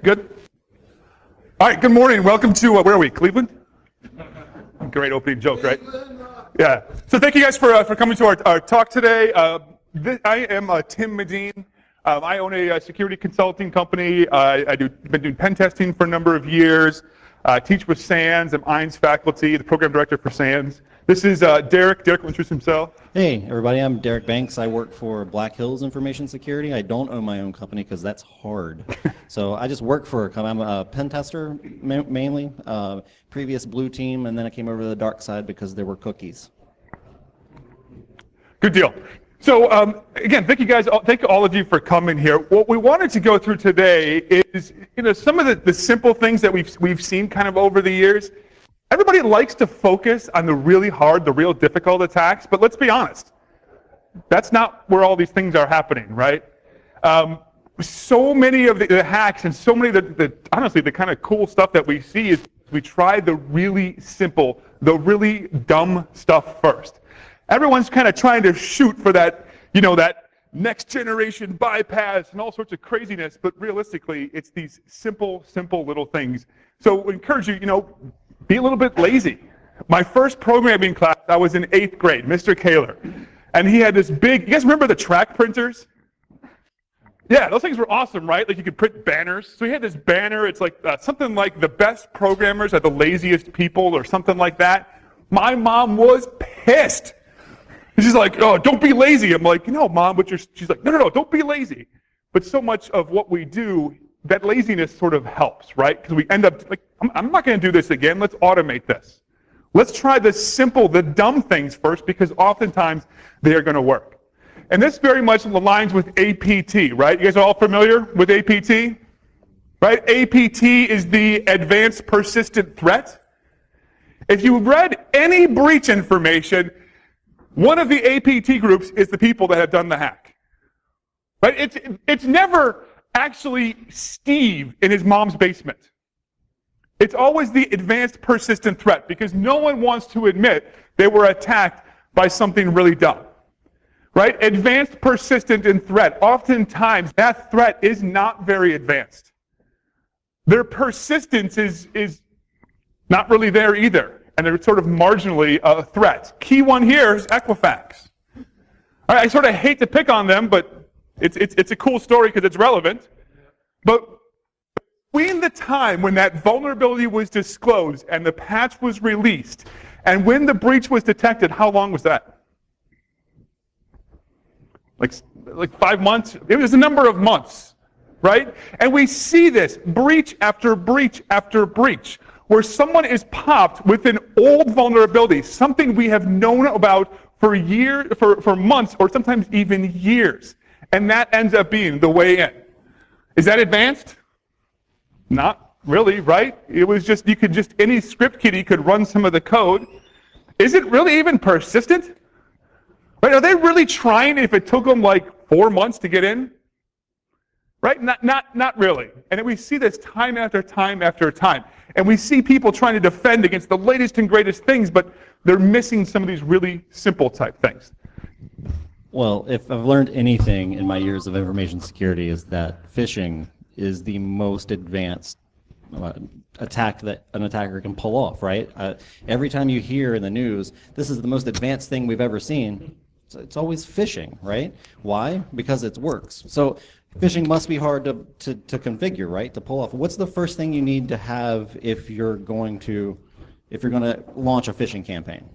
Good? All right, good morning. Welcome to, where are we, Cleveland? Great opening joke, right? Yeah. So thank you guys for coming to our talk today. I am Tim Medin. I own a security consulting company. Been doing pen testing for a number of years. Teach with SANS. I'm INS faculty, the program director for SANS. This is Derek. Derek will introduce himself. Hey, everybody. I'm Derek Banks. I work for Black Hills Information Security. I don't own my own company because that's hard. So I just work for a company. I'm a pen tester mainly, previous blue team, and then I came over to the dark side because there were cookies. Good deal. So again, thank you guys. Thank all of you for coming here. What we wanted to go through today is, some of the simple things that we've seen kind of over the years. Everybody likes to focus on the really hard, the real difficult attacks, but let's be honest. That's not where all these things are happening, right? So many of the hacks and so many of honestly, the kind of cool stuff that we see is we try the really simple, the really dumb stuff first. Everyone's kind of trying to shoot for that, that next generation bypass and all sorts of craziness, but realistically, it's these simple little things. So we encourage you, be a little bit lazy. My first programming class, I was in 8th grade, Mr. Kaler, and he had this big, you guys remember the track printers? Yeah, those things were awesome, right? Like you could print banners. So he had this banner, it's like something like the best programmers are the laziest people or something like that. My mom was pissed. She's like, oh, don't be lazy. I'm like, Mom, but she's like, no, don't be lazy. But so much of what we do, that laziness sort of helps, right? Because we end up like, I'm not going to do this again. Let's automate this. Let's try the simple, the dumb things first, because oftentimes they are going to work. And this very much aligns with APT, right? You guys are all familiar with APT? Right? APT is the Advanced Persistent Threat. If you read any breach information, one of the APT groups is the people that have done the hack. Right? It's never actually Steve in his mom's basement. It's always the advanced persistent threat because no one wants to admit they were attacked by something really dumb. Right? Advanced persistent in threat. Oftentimes that threat is not very advanced. Their persistence is not really there either. And they're sort of marginally a threat. Key one here is Equifax. All right, I sort of hate to pick on them, but it's a cool story because it's relevant. But between the time when that vulnerability was disclosed and the patch was released, and when the breach was detected, how long was that? Like 5 months? It was a number of months, right? And we see this breach after breach after breach, where someone is popped with an old vulnerability, something we have known about for years, for months, or sometimes even years. And that ends up being the way in. Is that advanced? Not really, right? It was just, any script kiddie could run some of the code. Is it really even persistent? Right? Are they really trying if it took them like 4 months to get in? Right? Not really. And we see this time after time after time. And we see people trying to defend against the latest and greatest things, but they're missing some of these really simple type things. Well, if I've learned anything in my years of information security is that phishing is the most advanced attack that an attacker can pull off, right? Every time you hear in the news, this is the most advanced thing we've ever seen, it's always phishing, right? Why? Because it works. So phishing must be hard to configure, right? To pull off. What's the first thing you need to have if you're going to launch a phishing campaign?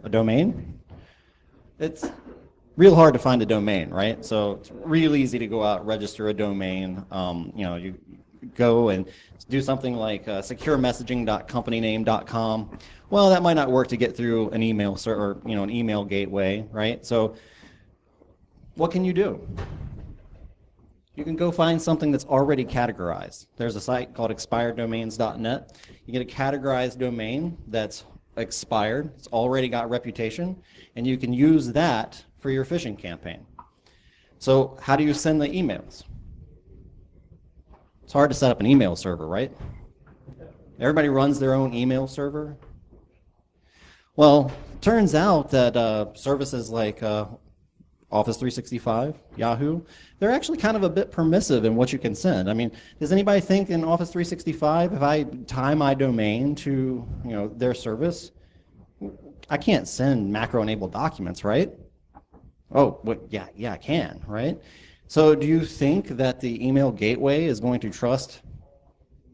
A domain? It's real hard to find a domain, right? So it's real easy to go out, register a domain. You go and do something like securemessaging.companyname.com. Well, that might not work to get through an email server, an email gateway, right? So what can you do? You can go find something that's already categorized. There's a site called expireddomains.net. You get a categorized domain that's expired, it's already got reputation, and you can use that for your phishing campaign. So how do you send the emails? It's hard to set up an email server, right? Everybody runs their own email server. Well, turns out that services like Office 365, Yahoo, they're actually kind of a bit permissive in what you can send. I mean, does anybody think in Office 365, if I tie my domain to their service, I can't send macro-enabled documents, right? Oh, yeah, I can, right? So do you think that the email gateway is going to trust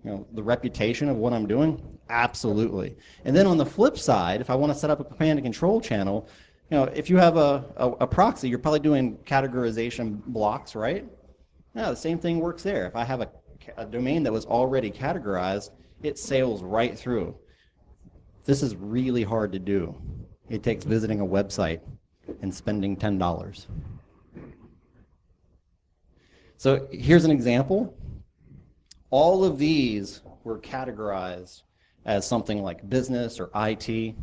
the reputation of what I'm doing? Absolutely. And then on the flip side, if I want to set up a command and control channel, if you have a proxy, you're probably doing categorization blocks, right? Yeah, the same thing works there. If I have a domain that was already categorized, it sails right through. This is really hard to do. It takes visiting a website and spending $10. So here's an example. All of these were categorized as something like business or IT.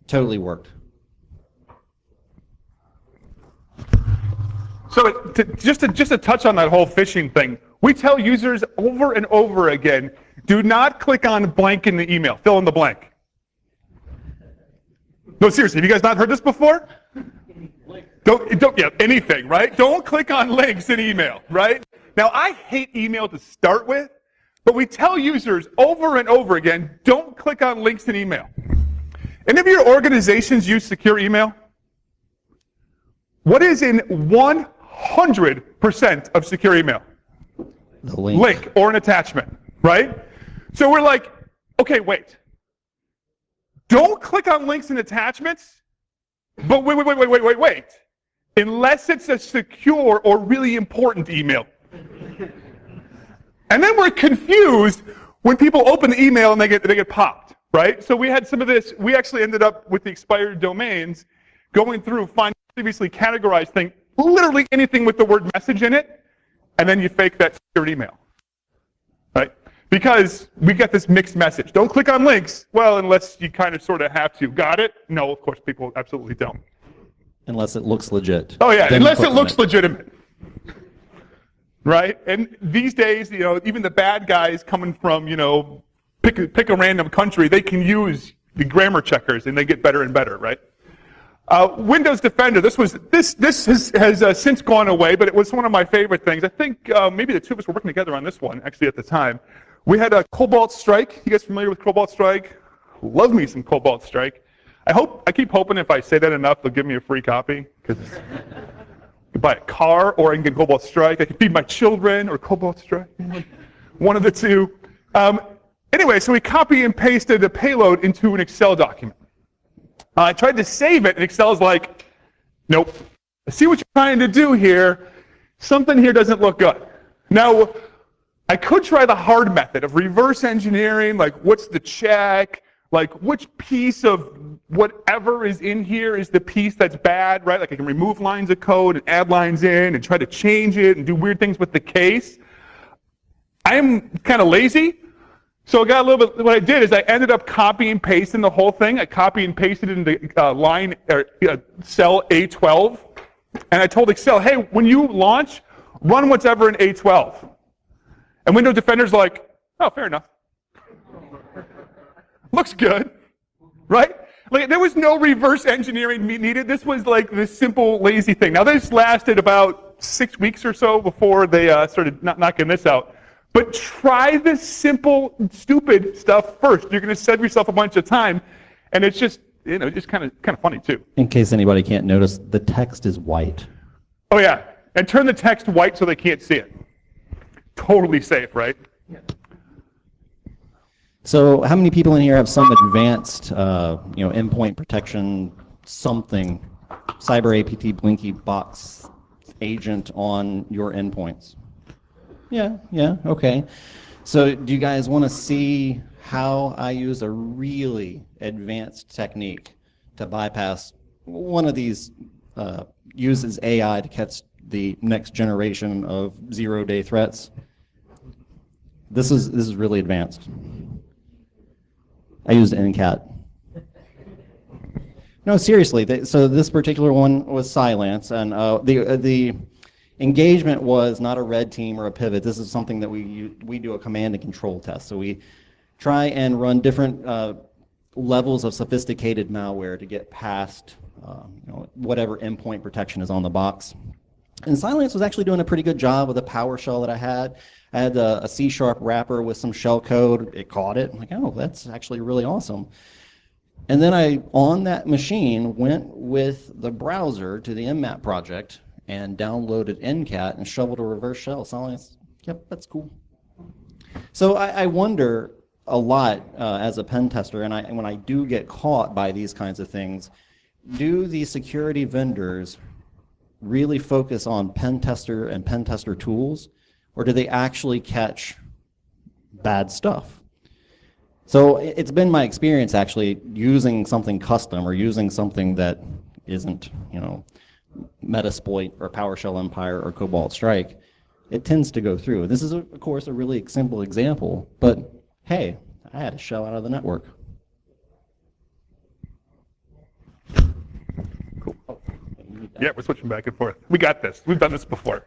Totally worked. So just to touch on that whole phishing thing, we tell users over and over again, do not click on blank in the email. Fill in the blank. No, seriously, have you guys not heard this before? Don't anything, right? Don't click on links in email, right? Now, I hate email to start with, but we tell users over and over again, don't click on links in email. Any of your organizations use secure email? What is in 100% of secure email? The link. Link or an attachment, right? So we're like, okay, wait. Don't click on links and attachments, but wait. Unless it's a secure or really important email. And then we're confused when people open the email and they get popped, right? So we had some of this. We actually ended up with the expired domains going through, finding previously categorized thing, literally anything with the word message in it, and then you fake that secure email, right? Because we get this mixed message. Don't click on links. Well, unless you kind of sort of have to. Got it? No, of course, people absolutely don't. Unless it looks legit. Oh, yeah, Then unless it looks legitimate. Right? And these days, even the bad guys coming from, pick a random country, they can use the grammar checkers and they get better and better, right? Windows Defender, this has since gone away, but it was one of my favorite things. I think maybe the two of us were working together on this one, actually, at the time. We had a Cobalt Strike. You guys familiar with Cobalt Strike? Love me some Cobalt Strike. I keep hoping if I say that enough, they'll give me a free copy, because I can buy a car, or I can get Cobalt Strike. I can feed my children, or Cobalt Strike. One of the two. Anyway, so we copy and pasted the payload into an Excel document. I tried to save it, and Excel's like, nope. I see what you're trying to do here. Something here doesn't look good. Now, I could try the hard method of reverse engineering, like what's the check, like which piece of whatever is in here is the piece that's bad, right? Like I can remove lines of code and add lines in and try to change it and do weird things with the case. I'm kind of lazy. So I got a little bit, what I did is I ended up copying and pasting the whole thing. I copy and pasted it into cell A12. And I told Excel, hey, when you launch, run whatever in A12. And Windows Defender's like, oh, fair enough. Looks good, right? Like there was no reverse engineering needed. This was like this simple, lazy thing. Now this lasted about 6 weeks or so before they started knocking this out. But try the simple, stupid stuff first. You're going to save yourself a bunch of time, and it's just, just kind of funny too. In case anybody can't notice, the text is white. Oh yeah, and turn the text white so they can't see it. Totally safe, right? Yeah. So, how many people in here have some advanced, endpoint protection, something, cyber APT Blinky box agent on your endpoints? Yeah, okay. So do you guys want to see how I use a really advanced technique to bypass one of these, uses AI to catch the next generation of zero-day threats? This is really advanced. I used NCAT. No, seriously, so this particular one was Silence, and the engagement was not a red team or a pivot. This is something that we do a command and control test. So we try and run different levels of sophisticated malware to get past whatever endpoint protection is on the box. And Cylance was actually doing a pretty good job with the PowerShell that I had. I had a C# wrapper with some shell code. It caught it. I'm like, oh, that's actually really awesome. And then I, on that machine, went with the browser to the mmap project and downloaded NCAT and shoveled a reverse shell. Cylance, yep, that's cool. So I wonder a lot as a pen tester, and when I do get caught by these kinds of things, do the security vendors really focus on pen tester and pen tester tools, or do they actually catch bad stuff? So it's been my experience actually using something custom or using something that isn't, Metasploit or PowerShell Empire or Cobalt Strike. It tends to go through. This is, of course, a really simple example, but hey, I had a shell out of the network. Cool. Yeah, we're switching back and forth. We got this. We've done this before.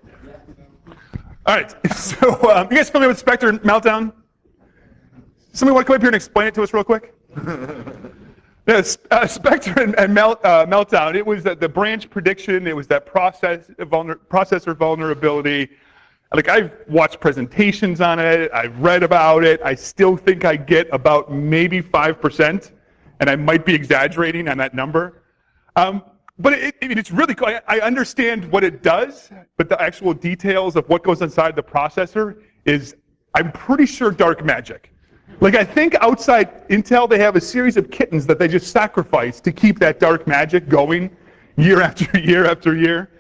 All right, so you guys familiar with Spectre and Meltdown? Somebody want to come up here and explain it to us real quick? Yes, Spectre and Meltdown, it was the branch prediction, it was that processor vulnerability. Like, I've watched presentations on it, I've read about it, I still think I get about maybe 5%, and I might be exaggerating on that number. But it's really cool. I understand what it does, but the actual details of what goes inside the processor is, I'm pretty sure, dark magic. Like, I think outside Intel, they have a series of kittens that they just sacrifice to keep that dark magic going year after year after year.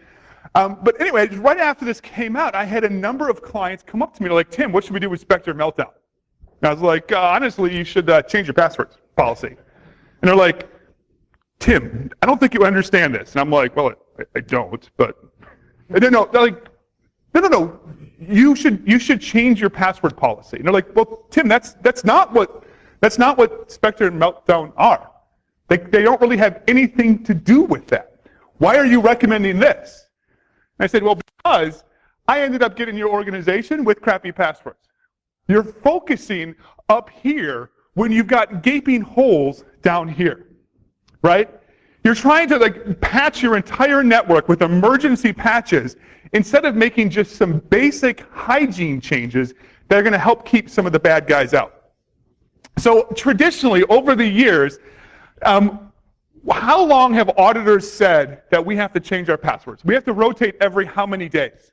But anyway, right after this came out, I had a number of clients come up to me like, Tim, what should we do with Spectre Meltdown? And I was like, honestly, you should change your passwords policy. And they're like, Tim, I don't think you understand this. And I'm like, well, I don't, but they're like, no, you should change your password policy. And they're like, well, Tim, that's not what Spectre and Meltdown are. They don't really have anything to do with that. Why are you recommending this? And I said, well, because I ended up getting your organization with crappy passwords. You're focusing up here when you've got gaping holes down here, right? You're trying to patch your entire network with emergency patches instead of making just some basic hygiene changes that are going to help keep some of the bad guys out. So traditionally, over the years, how long have auditors said that we have to change our passwords? We have to rotate every how many days?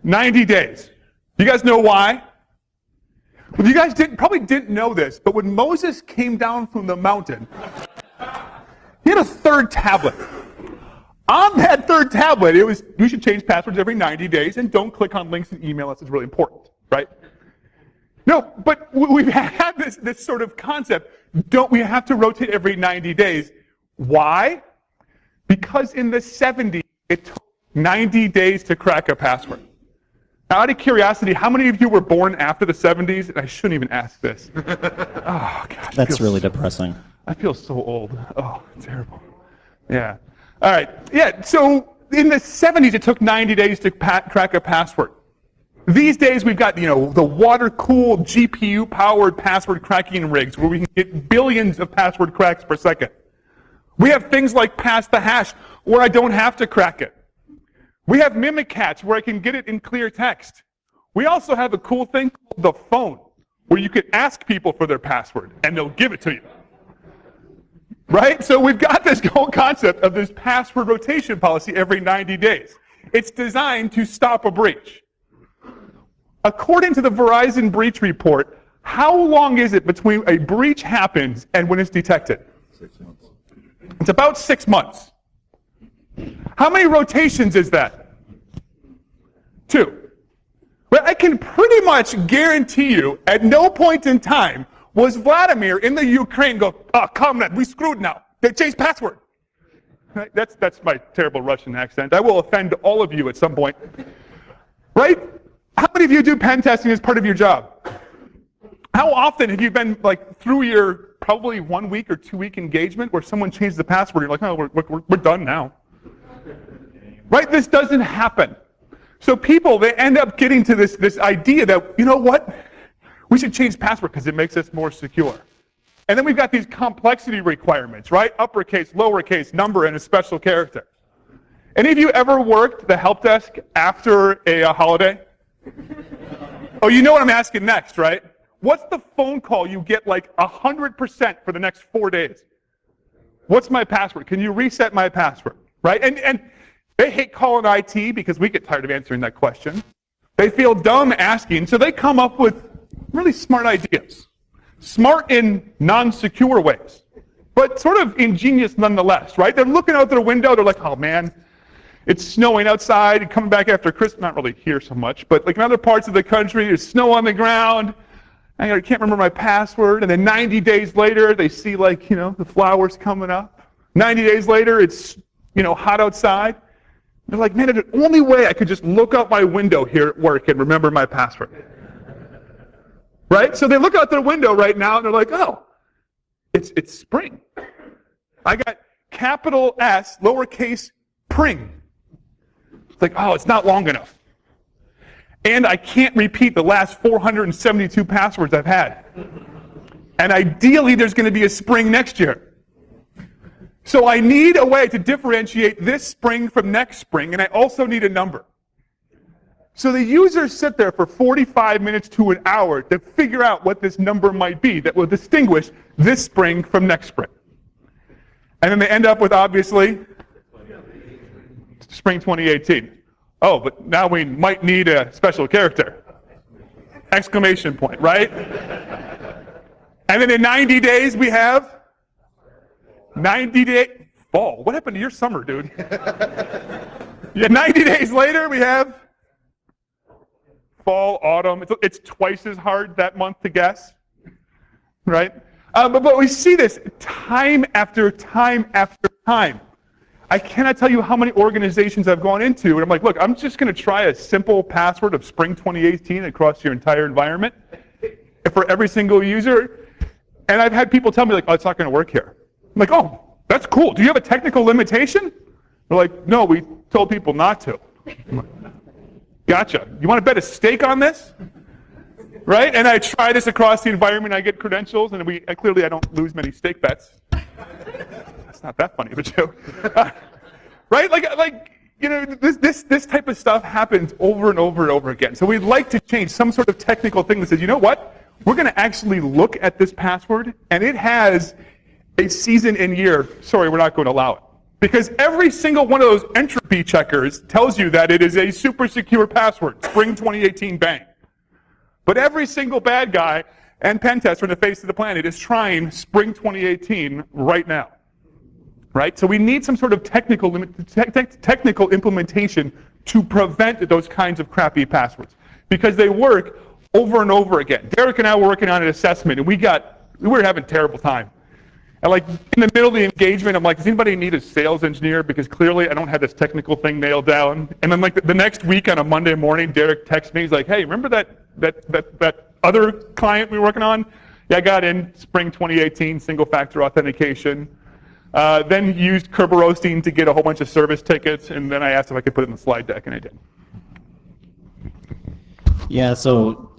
90 days. You guys know why? Well, you guys probably didn't know this, but when Moses came down from the mountain, he had a third tablet. On that third tablet, it was, you should change passwords every 90 days and don't click on links and email us. It's really important, right? No, but we've had this sort of concept. Don't we have to rotate every 90 days? Why? Because in the 70s, it took 90 days to crack a password. Now, out of curiosity, how many of you were born after the 70s? And I shouldn't even ask this. Oh, God. That's really depressing. I feel so old. Oh, terrible. Yeah. All right. Yeah, so in the 70s, it took 90 days to crack a password. These days, we've got, the water-cooled, GPU-powered password cracking rigs where we can get billions of password cracks per second. We have things like Pass the Hash where I don't have to crack it. We have Mimikatz where I can get it in clear text. We also have a cool thing called the phone where you can ask people for their password and they'll give it to you. Right? So we've got this whole concept of this password rotation policy every 90 days. It's designed to stop a breach. According to the Verizon breach report, how long is it between a breach happens and when it's detected? 6 months. It's about 6 months. How many rotations is that? 2. Well, I can pretty much guarantee you at no point in time was Vladimir in the Ukraine go, comrade, we screwed now. They changed password. Right? That's my terrible Russian accent. I will offend all of you at some point. Right? How many of you do pen testing as part of your job? How often have you been through your probably 1 week or 2 week engagement where someone changed the password? You're like, oh, we're done now. Right? This doesn't happen. So people, they end up getting to this idea that, you know what? We should change password because it makes us more secure. And then we've got these complexity requirements, right? Uppercase, lowercase, number, and a special character. Any of you ever worked the help desk after a holiday? Oh, you know what I'm asking next, right? What's the phone call you get like 100% for the next 4 days? What's my password? Can you reset my password? Right? And they hate calling IT because we get tired of answering that question. They feel dumb asking, so they come up with really smart ideas. Smart in non-secure ways, but sort of ingenious nonetheless, right? They're looking out their window, they're like, oh man, it's snowing outside, and coming back after Christmas, not really here so much, but like in other parts of the country, there's snow on the ground, I can't remember my password, and then 90 days later, they see like, the flowers coming up. 90 days later, it's, hot outside. They're like, man, the only way I could just look out my window here at work and remember my password. Right? So they look out their window right now and they're like, oh, it's spring. I got capital S, lowercase, pring. It's like, oh, it's not long enough. And I can't repeat the last 472 passwords I've had. And ideally, there's going to be a spring next year. So I need a way to differentiate this spring from next spring, and I also need a number. So the users sit there for 45 minutes to an hour to figure out what this number might be that will distinguish this spring from next spring. And then they end up with, obviously, spring 2018. Oh, but now we might need a special character. Exclamation point, right? And then in 90 days we have 90-day fall. What happened to your summer, dude? Yeah, 90 days later we have fall, autumn. It's twice as hard that month to guess, right? But we see this time after time after time. I cannot tell you how many organizations I've gone into, and I'm like, look, I'm just going to try a simple password of spring 2018 across your entire environment for every single user. And I've had people tell me, like, oh, it's not going to work here. I'm like, oh, that's cool. Do you have a technical limitation? They're like, no, we told people not to. I'm like, gotcha. You want to bet a stake on this? Right? And I try this across the environment. I get credentials, and clearly I don't lose many stake bets. That's not that funny of a joke. Right? This type of stuff happens over and over and over again. So we'd like to change some sort of technical thing that says, you know what? We're going to actually look at this password, and it has a season and year. Sorry, we're not going to allow it. Because every single one of those entropy checkers tells you that it is a super secure password, spring 2018 bang. But every single bad guy and pen tester on the face of the planet is trying spring 2018 right now. Right? So we need some sort of technical implementation to prevent those kinds of crappy passwords. Because they work over and over again. Derek and I were working on an assessment, and we were having a terrible time. And like in the middle of the engagement, I'm like, does anybody need a sales engineer? Because clearly I don't have this technical thing nailed down. And then like the next week on a Monday morning, Derek texts me. He's like, hey, remember that other client we were working on? Yeah, I got in spring 2018, single factor authentication. Then used Kerberoasting to get a whole bunch of service tickets. And then I asked if I could put it in the slide deck, and I did. Yeah, so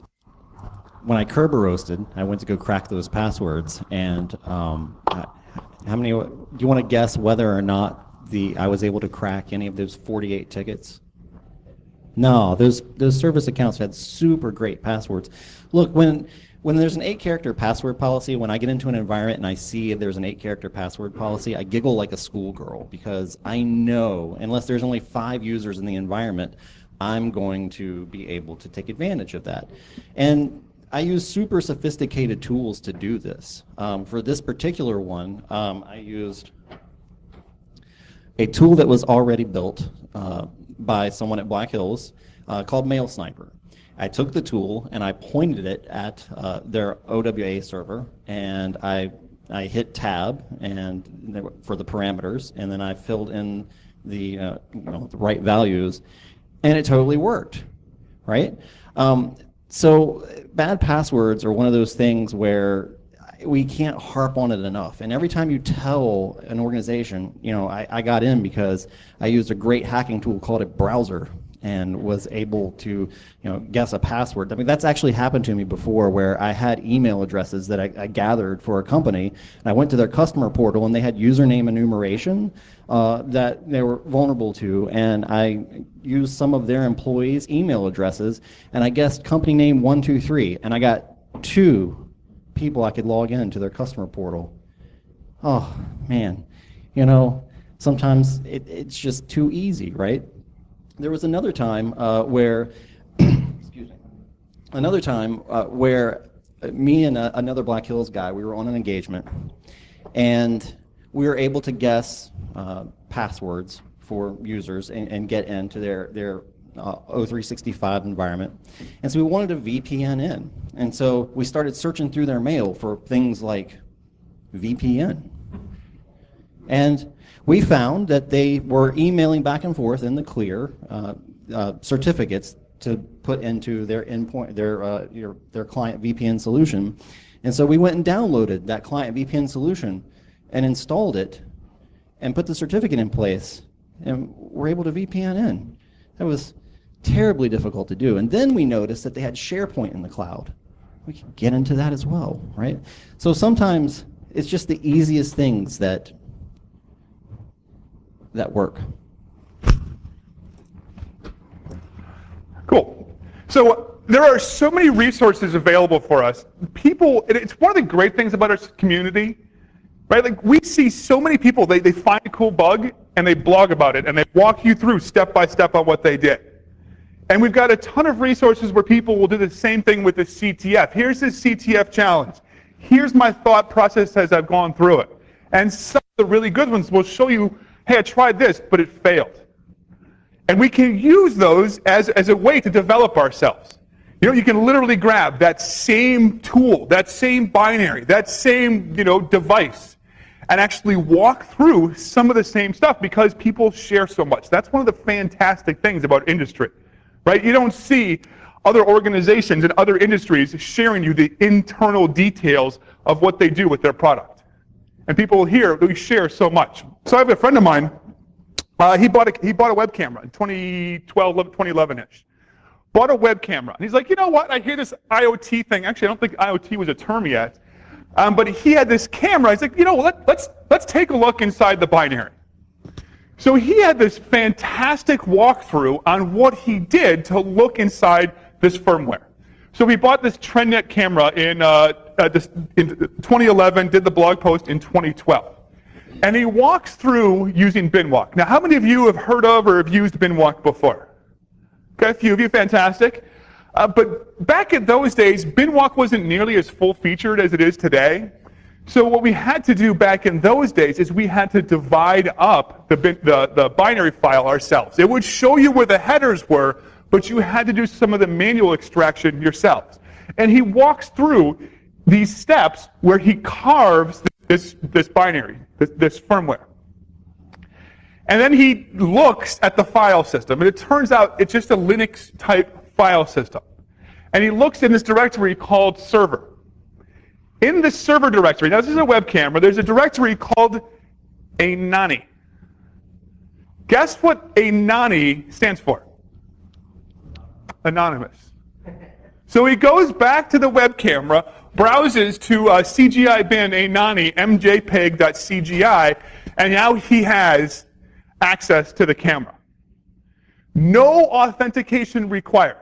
when I Kerberoasted, I went to go crack those passwords, and how many? Do you want to guess whether or not I was able to crack any of those 48 tickets? No, those service accounts had super great passwords. Look, when there's an 8-character password policy, when I get into an environment and I see there's an 8-character password policy, I giggle like a schoolgirl because I know unless there's only 5 users in the environment, I'm going to be able to take advantage of that. And I use super sophisticated tools to do this. For this particular one, I used a tool that was already built by someone at Black Hills called Mail Sniper. I took the tool and I pointed it at their OWA server, and I hit tab for the parameters, and then I filled in the right values, and it totally worked, right? So bad passwords are one of those things where we can't harp on it enough. And every time you tell an organization, I got in because I used a great hacking tool called a browser and was able to, guess a password. I mean, that's actually happened to me before, where I had email addresses that I gathered for a company, and I went to their customer portal, and they had username enumeration that they were vulnerable to, and I used some of their employees' email addresses, and I guessed company name 123, and I got 2 people I could log into their customer portal. Oh, man. Sometimes it's just too easy, right? There was another time where, excuse me, where me and another Black Hills guy, we were on an engagement, and we were able to guess passwords for users and get into their O365 environment. And so we wanted to VPN in. And so we started searching through their mail for things like VPN. And we found that they were emailing back and forth in the clear certificates to put into their endpoint, their client VPN solution. And so we went and downloaded that client VPN solution and installed it and put the certificate in place, and were able to VPN in. That was terribly difficult to do. And then we noticed that they had SharePoint in the cloud. We could get into that as well, right? So sometimes it's just the easiest things that work. Cool. So there are so many resources available for us. It's one of the great things about our community, right? Like, we see so many people, they find a cool bug and they blog about it and they walk you through step by step on what they did. And we've got a ton of resources where people will do the same thing with the CTF. Here's the CTF challenge. Here's my thought process as I've gone through it. And some of the really good ones will show you, hey, I tried this, but it failed. And we can use those as a way to develop ourselves. You can literally grab that same tool, that same binary, that same, device, and actually walk through some of the same stuff because people share so much. That's one of the fantastic things about industry, right? You don't see other organizations and other industries sharing you the internal details of what they do with their product. And people here, we share so much. So I have a friend of mine, he bought a web camera in 2012, 2011-ish. Bought a web camera. And he's like, you know what, I hear this IoT thing. Actually, I don't think IoT was a term yet. But he had this camera. He's like, let's take a look inside the binary. So he had this fantastic walkthrough on what he did to look inside this firmware. So he bought this TrendNet camera in 2011, did the blog post in 2012. And he walks through using Binwalk. Now, how many of you have heard of or have used Binwalk before? Okay, a few of you, fantastic. But back in those days, Binwalk wasn't nearly as full-featured as it is today. So what we had to do back in those days is we had to divide up the binary file ourselves. It would show you where the headers were, but you had to do some of the manual extraction yourselves. And he walks through these steps where he carves this binary, this firmware. And then he looks at the file system, and it turns out it's just a Linux-type file system. And he looks in this directory called server. In the server directory, now this is a web camera, there's a directory called Anani. Guess what Anani stands for? Anonymous. So he goes back to the web camera, browses to CGI bin Anani mjpeg.cgi, and now he has access to the camera. No authentication required.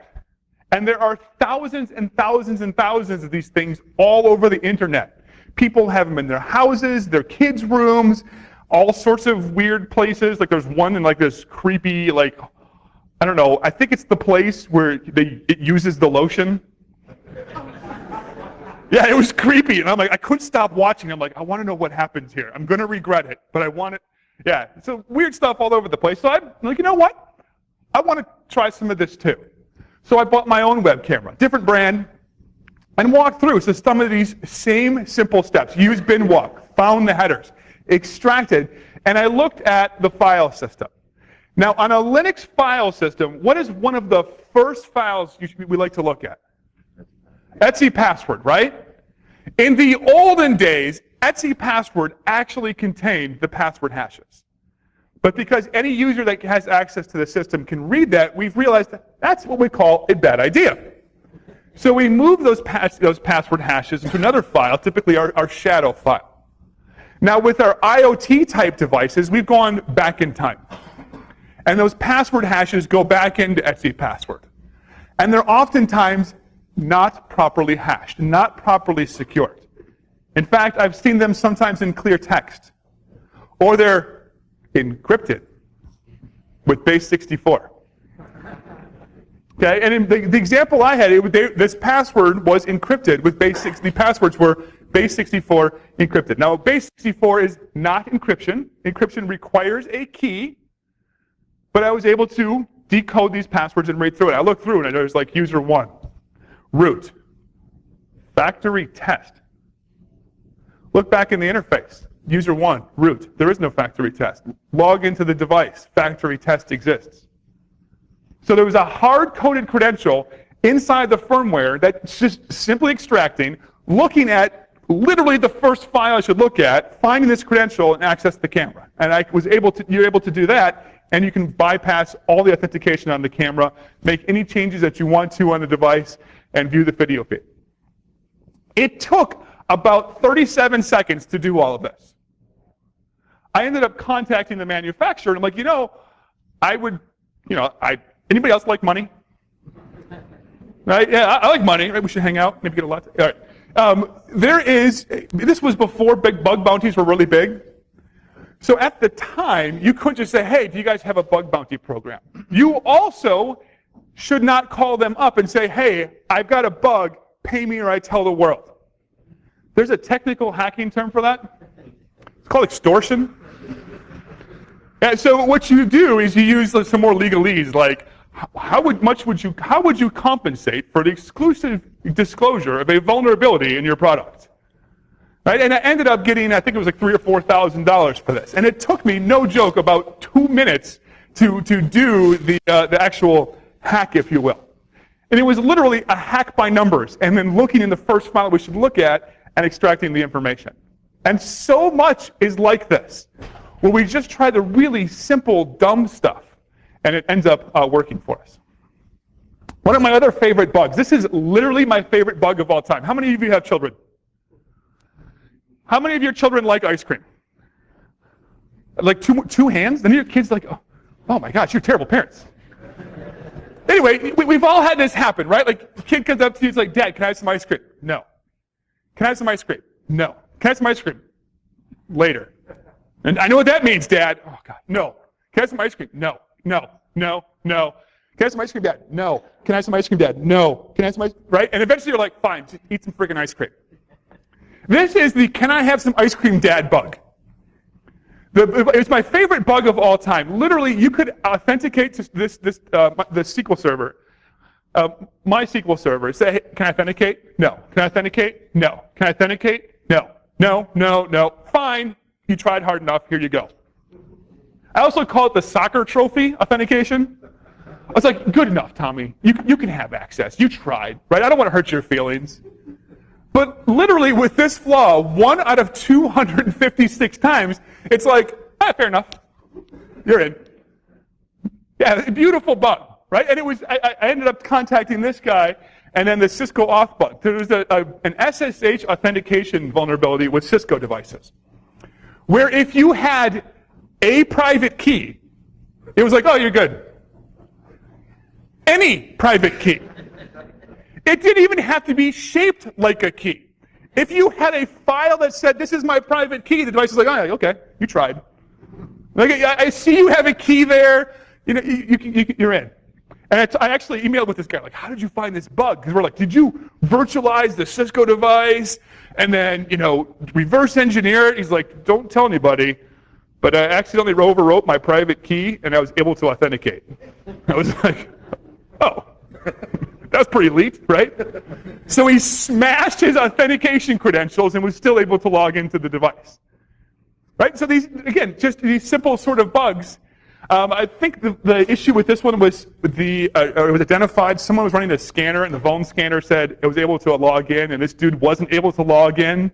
And there are thousands and thousands and thousands of these things all over the internet. People have them in their houses, their kids' rooms, all sorts of weird places. Like there's one in like this creepy, like, I don't know, I think it's the place where it uses the lotion. Yeah, it was creepy. And I'm like, I couldn't stop watching. I'm like, I want to know what happens here. I'm going to regret it, but I want it. Yeah, so weird stuff all over the place. So I'm like, you know what? I want to try some of this too. So I bought my own web camera, different brand, and walked through some of these same simple steps. Used Binwalk, found the headers, extracted, and I looked at the file system. Now, on a Linux file system, what is one of the first files we like to look at? Etsy password, right? In the olden days, Etsy password actually contained the password hashes. But because any user that has access to the system can read that, we've realized that that's what we call a bad idea. So we move those password hashes into another file, typically our shadow file. Now with our IoT type devices, we've gone back in time. And those password hashes go back into Etsy password. And they're oftentimes not properly hashed, not properly secured. In fact, I've seen them sometimes in clear text. Or they're encrypted with base 64. Okay, and in the example I had, this password was encrypted with the passwords were base 64 encrypted. Now, base 64 is not encryption. Encryption requires a key, but I was able to decode these passwords and read through it. I looked through and I was like, user 1, root, factory test. Look back in the interface. User 1, root. There is no factory test. Log into the device. Factory test exists. So there was a hard-coded credential inside the firmware that's just simply extracting, looking at literally the first file I should look at, finding this credential, and access the camera. And you're able to do that, and you can bypass all the authentication on the camera, make any changes that you want to on the device, and view the video feed. It took about 37 seconds to do all of this. I ended up contacting the manufacturer, and I'm like, anybody else like money? Right? Yeah, I like money. Right? We should hang out, maybe get a lot. All right. This was before big bug bounties were really big. So at the time, you couldn't just say, hey, do you guys have a bug bounty program? You also should not call them up and say, hey, I've got a bug, pay me or I tell the world. There's a technical hacking term for that. It's called extortion. And so what you do is you use some more legalese, like how would you compensate for the exclusive disclosure of a vulnerability in your product? Right? And I ended up getting, I think it was like $3,000 or $4,000 for this. And it took me, no joke, about 2 minutes to do the actual hack, if you will. And it was literally a hack by numbers, and then looking in the first file we should look at and extracting the information. And so much is like this, where we just try the really simple, dumb stuff, and it ends up working for us. One of my other favorite bugs, this is literally my favorite bug of all time. How many of you have children? How many of your children like ice cream? Like two hands? Then your kid's like, oh my gosh, you're terrible parents. Anyway, we've all had this happen, right? Like, the kid comes up to you, it's like, Dad, can I have some ice cream? No. Can I have some ice cream? No. Can I have some ice cream? Later. And I know what that means, Dad. Oh, God. No. Can I have some ice cream? No. No. No. No. Can I have some ice cream, Dad? No. Can I have some ice cream, Dad? No. Can I have some ice cream? Right? And eventually you're like, fine, just eat some freaking ice cream. This is the can I have some ice cream, Dad bug. It's my favorite bug of all time. Literally, you could authenticate to the SQL server, my SQL server. Say, hey, can I authenticate? No. Can I authenticate? No. Can I authenticate? No. No, no, no. Fine. You tried hard enough. Here you go. I also call it the soccer trophy authentication. I was like, good enough, Tommy. You can have access. You tried, right? I don't want to hurt your feelings. But literally, with this flaw, 1 out of 256 times, it's like, fair enough. You're in. Yeah, beautiful bug, right? And it was. I ended up contacting this guy, and then the Cisco auth bug. There was an SSH authentication vulnerability with Cisco devices, where if you had a private key, it was like, oh, you're good. Any private key. It didn't even have to be shaped like a key. If you had a file that said, this is my private key, the device is like, oh, yeah, okay, you tried. Like, I see you have a key there. You're in. And I actually emailed with this guy, like, how did you find this bug? Because we're like, did you virtualize the Cisco device and then, reverse engineer it? He's like, don't tell anybody. But I accidentally overwrote my private key, and I was able to authenticate. I was like, oh. That's pretty elite, right? So he smashed his authentication credentials and was still able to log into the device. Right? So these, again, just these simple sort of bugs. I think the issue with this one was it was identified, someone was running a scanner and the phone scanner said it was able to log in and this dude wasn't able to log in.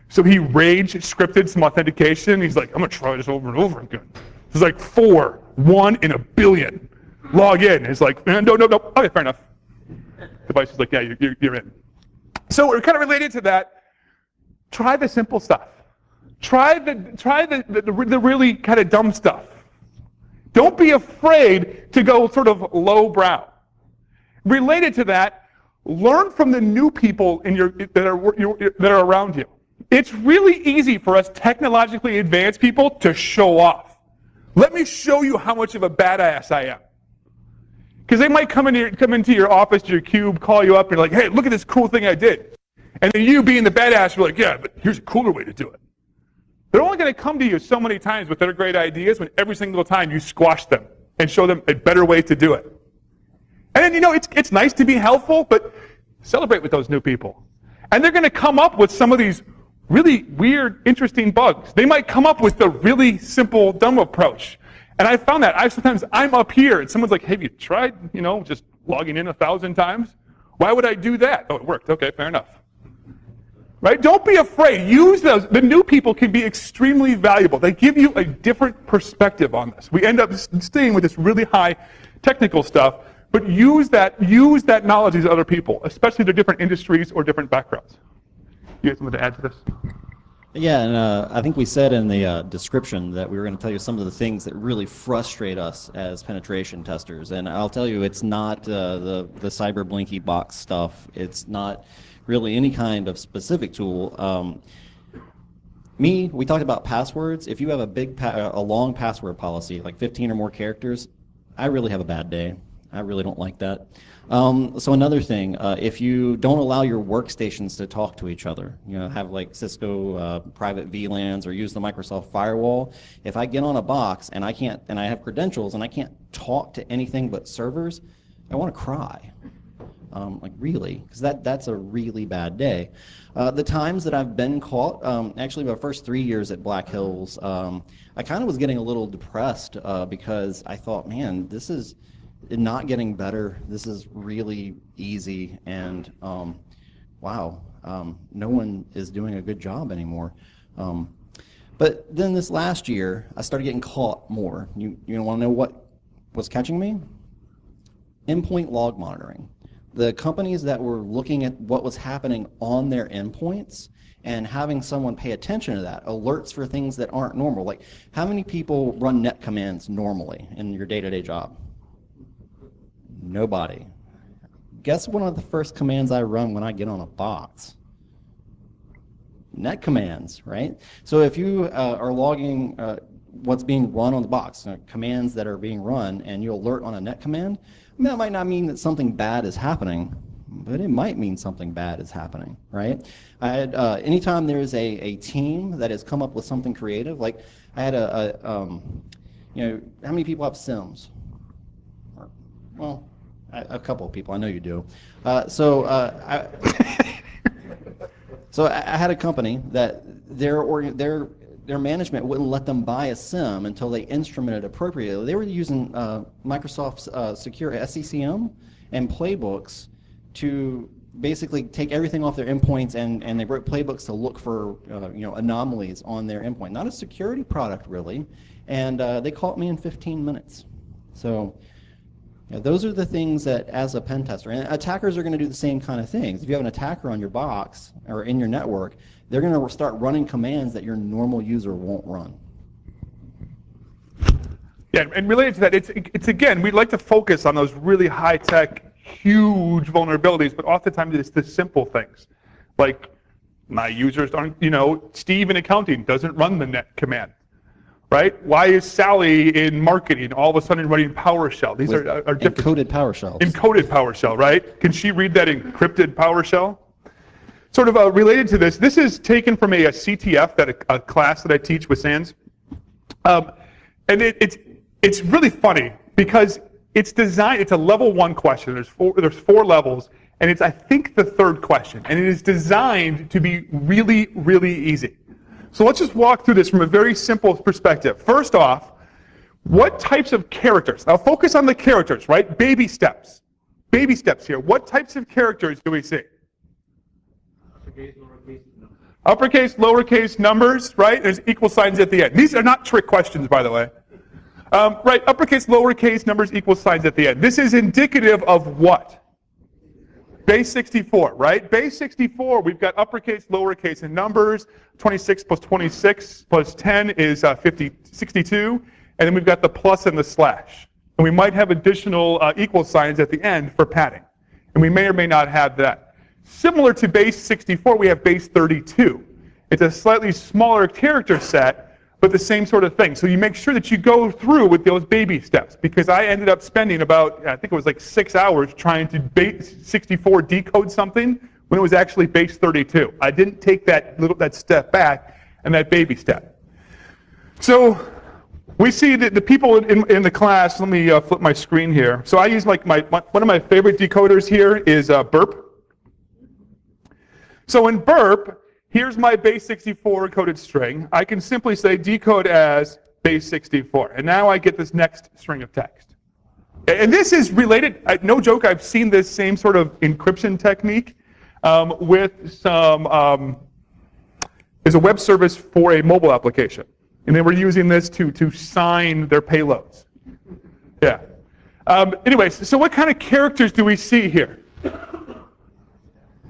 So he rage scripted some authentication. He's like, I'm going to try this over and over again. There's like 4, 1 in a billion. Log in. It's like, no. Okay, fair enough. Device is like, yeah, you're in. So we're kind of related to that. Try the simple stuff. Try the really kind of dumb stuff. Don't be afraid to go sort of lowbrow. Related to that, learn from the new people that are around you. It's really easy for us technologically advanced people to show off. Let me show you how much of a badass I am. Because they might come into your office, your cube, call you up, and like, hey, look at this cool thing I did. And then you being the badass, you're like, yeah, but here's a cooler way to do it. They're only going to come to you so many times with their great ideas when every single time you squash them and show them a better way to do it. And then, it's nice to be helpful, but celebrate with those new people. And they're going to come up with some of these really weird, interesting bugs. They might come up with the really simple, dumb approach. And I found that sometimes I'm up here and someone's like, hey, have you tried, just logging in 1,000 times? Why would I do that? Oh, it worked. Okay, fair enough. Right? Don't be afraid. Use those. The new people can be extremely valuable. They give you a different perspective on this. We end up staying with this really high technical stuff, but use that knowledge of other people, especially their different industries or different backgrounds. You guys want to add to this? Yeah, and I think we said in the description that we were going to tell you some of the things that really frustrate us as penetration testers. And I'll tell you, it's not the cyber blinky box stuff. It's not really any kind of specific tool. We talked about passwords. If you have a long password policy, like 15 or more characters, I really have a bad day. I really don't like that. So another thing, if you don't allow your workstations to talk to each other, have like Cisco private VLANs or use the Microsoft firewall, if I get on a box and I have credentials and I can't talk to anything but servers, I want to cry. Like really, because that's a really bad day. The times that I've been caught, actually my first 3 years at Black Hills, I kind of was getting a little depressed because I thought, man, this is not getting better. This is really easy, and wow, no one is doing a good job anymore. But then this last year, I started getting caught more. You want to know what was catching me? Endpoint log monitoring. The companies that were looking at what was happening on their endpoints and having someone pay attention to that, alerts for things that aren't normal. Like, how many people run net commands normally in your day-to-day job? Nobody. Guess one of the first commands I run when I get on a box? Net commands, right? So if you are logging what's being run on the box, commands that are being run, and you alert on a net command, that might not mean that something bad is happening, but it might mean something bad is happening, right? I had anytime there's a team that has come up with something creative, like I had how many people have Sims? Well, a couple of people. I know you do. So I had a company that their management wouldn't let them buy a sim until they instrumented appropriately. They were using Microsoft's secure SCCM and playbooks to basically take everything off their endpoints, and they wrote playbooks to look for anomalies on their endpoint. Not a security product really, and they caught me in 15 minutes. So those are the things that, as a pen tester, and attackers are going to do the same kind of things. If you have an attacker on your box or in your network, they're going to start running commands that your normal user won't run. Yeah, and related to that, it's again, we'd like to focus on those really high-tech, huge vulnerabilities, but oftentimes it's the simple things. Like, my users aren't, Steve in accounting doesn't run the net command, right? Why is Sally in marketing all of a sudden running PowerShell? These are different. Encoded PowerShell. Encoded PowerShell, right? Can she read that encrypted PowerShell? Sort of related to this is taken from a CTF, a class that I teach with SANS. And it's really funny because it's designed, it's a level 1 question. There's 4 levels, and it's, I think, the 3rd question. And it is designed to be really, really easy. So let's just walk through this from a very simple perspective. First off, what types of characters? Now focus on the characters, right? Baby steps. Baby steps here. What types of characters do we see? Uppercase, lowercase, uppercase, lowercase, numbers, right? There's equal signs at the end. These are not trick questions, by the way. Right, uppercase, lowercase, numbers, equal signs at the end. This is indicative of what? Base 64, right? Base 64, we've got uppercase, lowercase, and numbers. 26 plus 26 plus 10 is 62. And then we've got the plus and the slash. And we might have additional equal signs at the end for padding. And we may or may not have that. Similar to base 64, we have base 32. It's a slightly smaller character set, but the same sort of thing. So you make sure that you go through with those baby steps, because I ended up spending about, I think it was like 6 hours trying to base 64 decode something when it was actually base 32. I didn't take that step back and that baby step. So we see that the people in the class, let me flip my screen here. So I use one of my favorite decoders here is burp. So in burp, here's my base 64 encoded string. I can simply say decode as base 64. And now I get this next string of text. And this is related, no joke, I've seen this same sort of encryption technique with some, there's a web service for a mobile application. And they were using this to sign their payloads. Yeah. Anyways, so what kind of characters do we see here?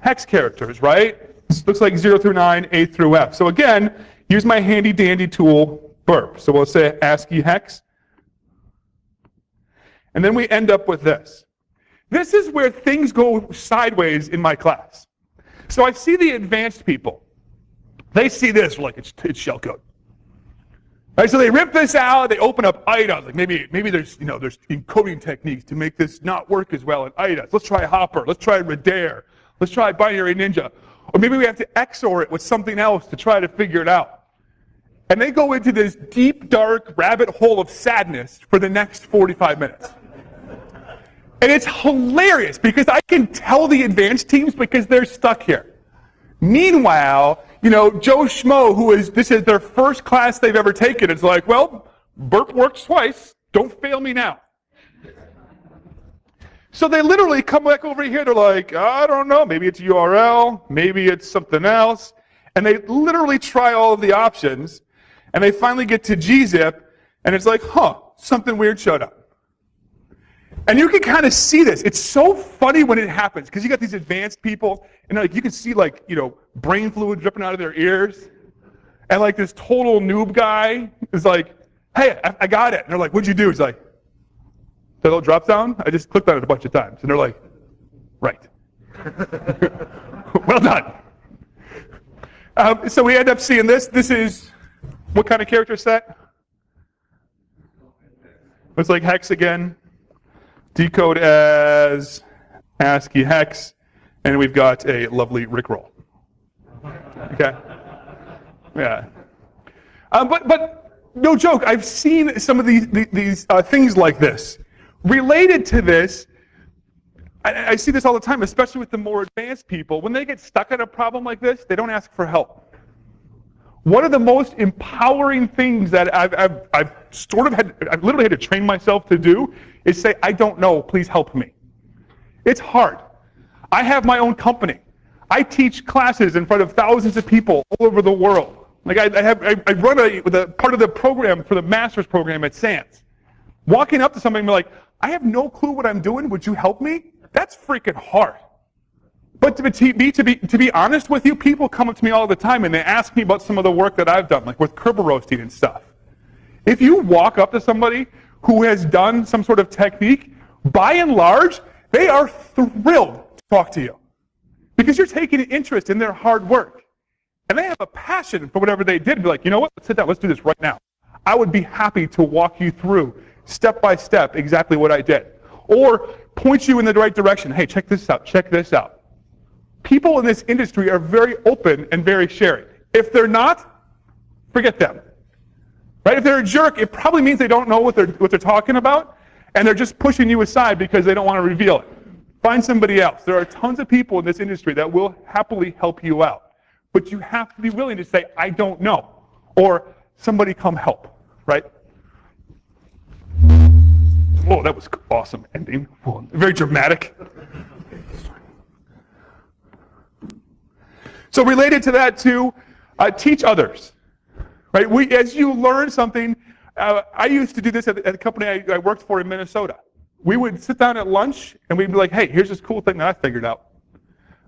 Hex characters, right? This looks like 0 through 9, A through F. So again, use my handy dandy tool, burp. So we'll say ASCII hex. And then we end up with this. This is where things go sideways in my class. So I see the advanced people. They see this, like it's shellcode. Right, so they rip this out, they open up IDA. Like maybe there's encoding techniques to make this not work as well in IDA. Let's try Hopper, let's try Redair, let's try Binary Ninja. Or maybe we have to XOR it with something else to try to figure it out. And they go into this deep, dark rabbit hole of sadness for the next 45 minutes. And it's hilarious because I can tell the advanced teams because they're stuck here. Meanwhile, Joe Schmo, this is their first class they've ever taken, it's like, well, burp works twice, don't fail me now. So they literally come back over here, they're like, I don't know, maybe it's URL, maybe it's something else, and they literally try all of the options, and they finally get to gzip, and it's like, something weird showed up. And you can kind of see this. It's so funny when it happens, because you got these advanced people, and you can see brain fluid dripping out of their ears. And this total noob guy is like, hey, I got it. And they're like, what'd you do? He's like, that little drop down? I just clicked on it a bunch of times. And they're like, right. Well done. So we end up seeing this. This is what kind of character set? Looks like hex again. Decode as ASCII hex, and we've got a lovely Rickroll. Okay, yeah. But no joke. I've seen some of these things like this related to this. I see this all the time, especially with the more advanced people. When they get stuck on a problem like this, they don't ask for help. One of the most empowering things that I've literally had to train myself to do is say, I don't know, please help me. It's hard. I have my own company. I teach classes in front of thousands of people all over the world. I run the part of the program for the master's program at SANS. Walking up to somebody and be like, I have no clue what I'm doing, would you help me? That's freaking hard. But to be honest with you, people come up to me all the time and they ask me about some of the work that I've done, like with Kerber roasting and stuff. If you walk up to somebody who has done some sort of technique, by and large, they are thrilled to talk to you because you're taking an interest in their hard work. And they have a passion for whatever they did. Be like, you know what, let's sit down, let's do this right now. I would be happy to walk you through, step by step, exactly what I did. Or point you in the right direction. Hey, check this out, check this out. People in this industry are very open and very sharing. If they're not, forget them. Right? If they're a jerk, it probably means they don't know what they're talking about, and they're just pushing you aside because they don't want to reveal it. Find somebody else. There are tons of people in this industry that will happily help you out. But you have to be willing to say, I don't know, or somebody come help, right? Oh, that was awesome ending. Very dramatic. So related to that too, teach others. Right? As you learn something, I used to do this at a company I worked for in Minnesota. We would sit down at lunch and we'd be like, hey, here's this cool thing that I figured out.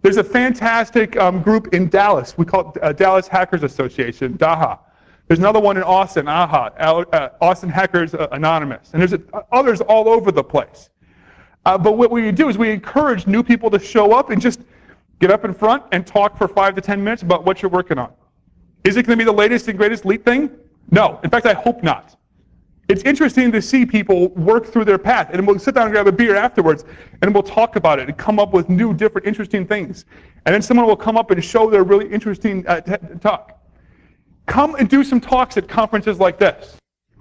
There's a fantastic group in Dallas. We call it Dallas Hackers Association, DAHA. There's another one in Austin, AHA, Austin Hackers Anonymous. And there's others all over the place. But what we do is we encourage new people to show up and just get up in front and talk for 5 to 10 minutes about what you're working on. Is it going to be the latest and greatest leap thing? No. In fact, I hope not. It's interesting to see people work through their path, and we'll sit down and grab a beer afterwards, and we'll talk about it and come up with new, different, interesting things. And then someone will come up and show their really interesting talk. Come and do some talks at conferences like this.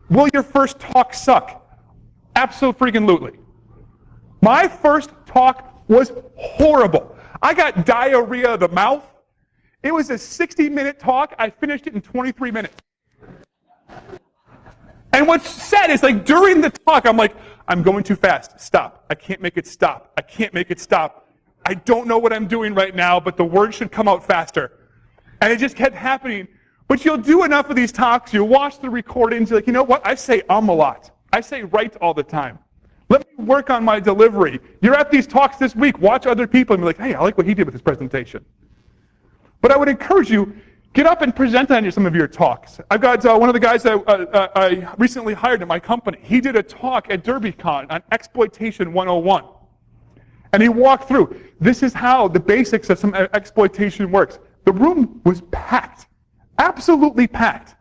Will your first talk suck? Absolutely. My first talk was horrible. I got diarrhea of the mouth. It was a 60-minute talk. I finished it in 23 minutes. And what's sad is, like, during the talk, I'm like, I'm going too fast. Stop. I can't make it stop. I can't make it stop. I don't know what I'm doing right now, but the words should come out faster. And it just kept happening. But you'll do enough of these talks, you watch the recordings, you're like, you know what? I say a lot. I say right all the time. Let me work on my delivery. You're at these talks this week. Watch other people and be like, hey, I like what he did with his presentation. But I would encourage you, get up and present on some of your talks. I've got one of the guys that I recently hired at my company. He did a talk at DerbyCon on exploitation 101. And he walked through, this is how the basics of some exploitation works. The room was packed, absolutely packed.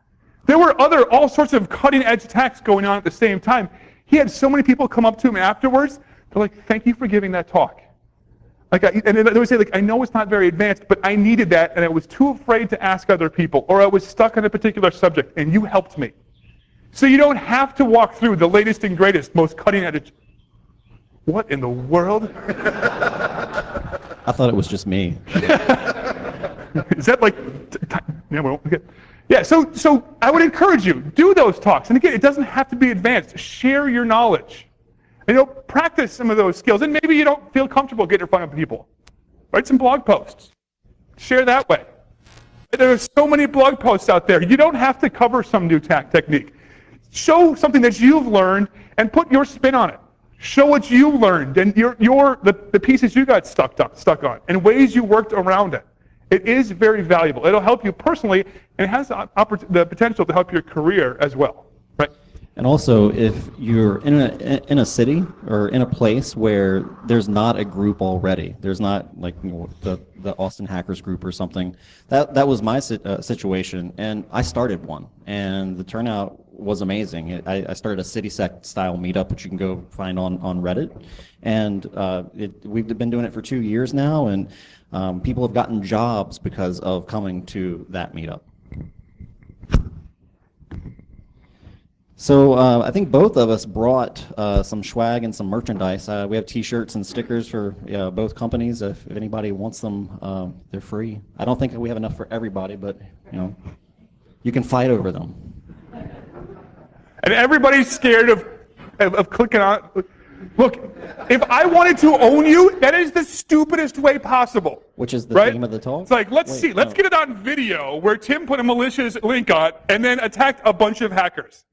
There were all sorts of cutting edge attacks going on at the same time. He had so many people come up to him afterwards. They're like, thank you for giving that talk. And they would say, like, I know it's not very advanced, but I needed that, and I was too afraid to ask other people, or I was stuck on a particular subject, and you helped me. So you don't have to walk through the latest and greatest, most cutting edge. What in the world? I thought it was just me. Is that like? Yeah. So I would encourage you, do those talks, and again, it doesn't have to be advanced. Share your knowledge. Practice some of those skills. And maybe you don't feel comfortable getting in front of people. Write some blog posts. Share that way. There are so many blog posts out there. You don't have to cover some new technique. Show something that you've learned and put your spin on it. Show what you learned and the pieces you got stuck on and ways you worked around it. It is very valuable. It'll help you personally, and it has the potential to help your career as well. Right? And also, if you're in a city or in a place where there's not a group already, there's not like the Austin Hackers group or something. That was my situation, and I started one, and the turnout was amazing. I started a CitySec style meetup, which you can go find on Reddit, and we've been doing it for 2 years now, and people have gotten jobs because of coming to that meetup. So I think both of us brought some swag and some merchandise. We have T-shirts and stickers for both companies. If anybody wants them, they're free. I don't think we have enough for everybody, but you can fight over them. And everybody's scared of clicking on. Look, if I wanted to own you, that is the stupidest way possible. Which is the right? theme of the talk? It's like, let's get it on video where Tim put a malicious link on and then attacked a bunch of hackers.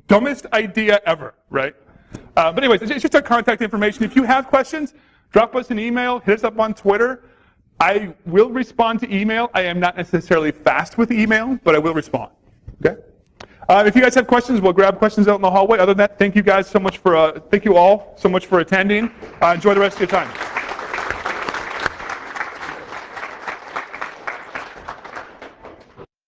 Dumbest idea ever, right? But anyways, it's just our contact information. If you have questions, drop us an email, hit us up on Twitter. I will respond to email. I am not necessarily fast with email, but I will respond. Okay? If you guys have questions, we'll grab questions out in the hallway. Other than that, thank you all so much for attending. Enjoy the rest of your time.